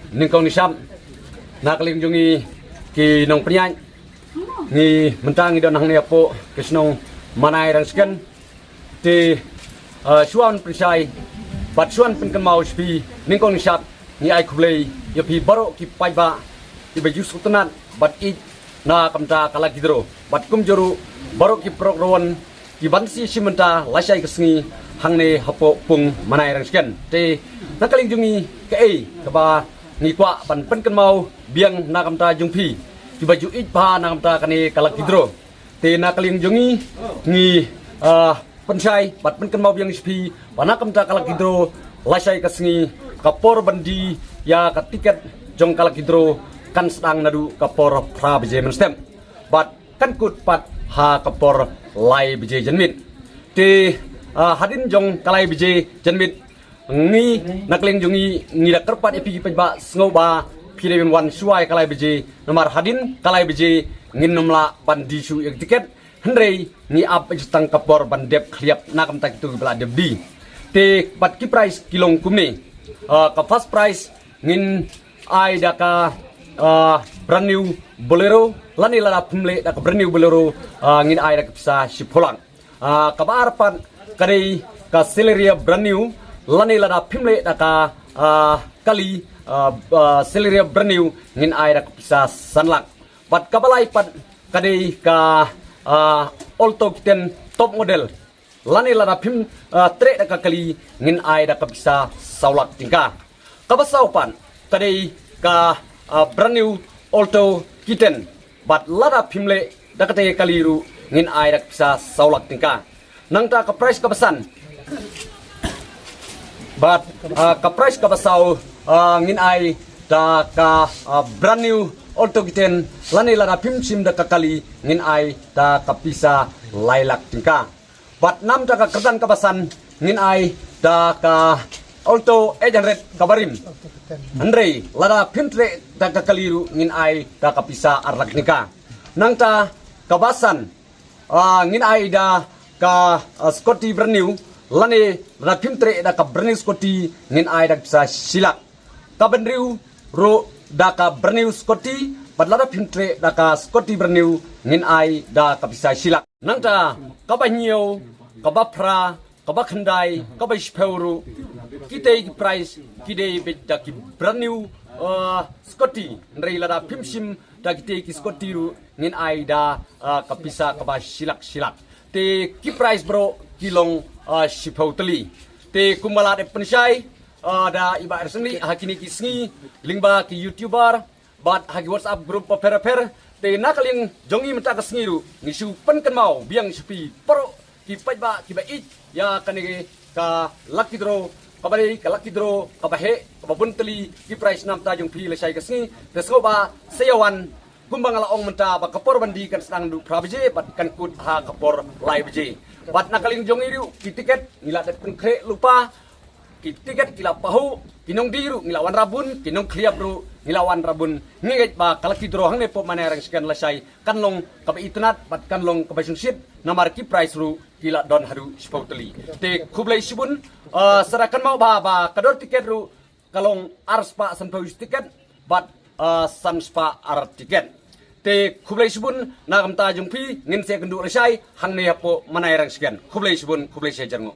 Ningkong nisam nakaling jungi ki nong penyai ni mentang idon hang ni apo kesnong manai rang sken ti suan pensai bat suan penken mau spi ningkong nisam ni ai kublei ya pi baro ki pai ba ti baju sultanat bat I na kamta kala gidro bat kum joru baro ki progron ki bansi simenta lasai kesngi hang ni hapo pung manai rang sken ti nakaling jungi ke kaba ni kwa ban penken mau biang na kamta jungpi ki baju I ba na kamta kani kala gidro ti nakaling jungi ni pensai bat penken mau biang spi bana kamta kala gidro lasai kesngi kapor bandi ya ka tiket jong kala gidro kan sedang nadu kapor pra bije menstem bat kan kut pat ha kapor lai bije jenmit ti hadin jong kalai bije jenmit ngi nakling jungi ngi dak kerpat epi pejba sngoba pirewen wan suai kalai bije nomor hadin kalai bije ngin nomla bandi su ek tiket hendrei ngi ap justang kapor bandep khliap nakam tak tu bela debi te pat ki price kilong kumni ka first price ngin ai daka brand new bolero lani lada pumle daka brand new bolero ngin ai daka bisa sipolang kabar pan kadai ka celeria brand new lani lada pimle daka kali celeria brand new ngin ai daka bisa sanlak pat kabalai pat kadai ka alto kiten top model lani lada pim tre daka kali ngin ai daka bisa saulak tingka kabasau pan kadai ka brand new alto kiten bat lada pimle daka te kaliru ngin ai daka bisa saulak tingka nangta ka price kabasan but ka price ka basau ngin ai da ka brand new auto kiten lani lada pim sim da ka kali ngin ai da ka pisa lailak tingka but nam da ka kerdan ka basan ngin ai da ka auto 800 kabarim andre lada pim tre da ka kaliru ngin ai da ka pisa arlak tingka nangta ka basan ngin ai da ka Scotty brand new lani rapim tre da ka brand new Scotty ngin ai da bisa silak ka benriu ro da ka brand new Scotty badla rapim tre da ka Scotty brand new ngin ai da ka bisa silak nangta ka banyo ka bapra ka bakhandai ka bai speuru kitei price kidei be da ki brand new Scotty ndrei la da pim sim da kitei ki Scotty ru ngin ai da ka bisa ka ba silak silak te ki price bro kilong sipautali te kumala de pensai da iba resmi hakini kisngi lingba ki youtuber bat hagi whatsapp group per te nakaling jongi menta kasngiru nisu penken mau biang sepi pro ki pajba ki ba I ya kanege ka lucky draw kabali ka lucky draw kabahe kababuntali ki price namta jong pi lesai kasngi te soba sayawan kumbang ala ong menta ba kapor bandi kan sedang du prabeje bat kan kut ha kapor lai beje bat nakaling jong iru ki tiket ngila dat pengkre lupa ki tiket kila pahu kinong diru ngila wan rabun kinong kliap ru ngila wan rabun ngiget ba kalaki dro hang ne pop manerang skan lasai kanlong ka itnat bat kanlong ka basun ship namar ki price ru kila don haru spoutali te kublai sibun sarakan mau ba kador tiket ru kalong arspa sanpau tiket bat sanspa ar tiket te kublai sibun na kamta jungpi ngin se kendu resai hang ne hapo manai rang sekian kublai sibun kublai se jango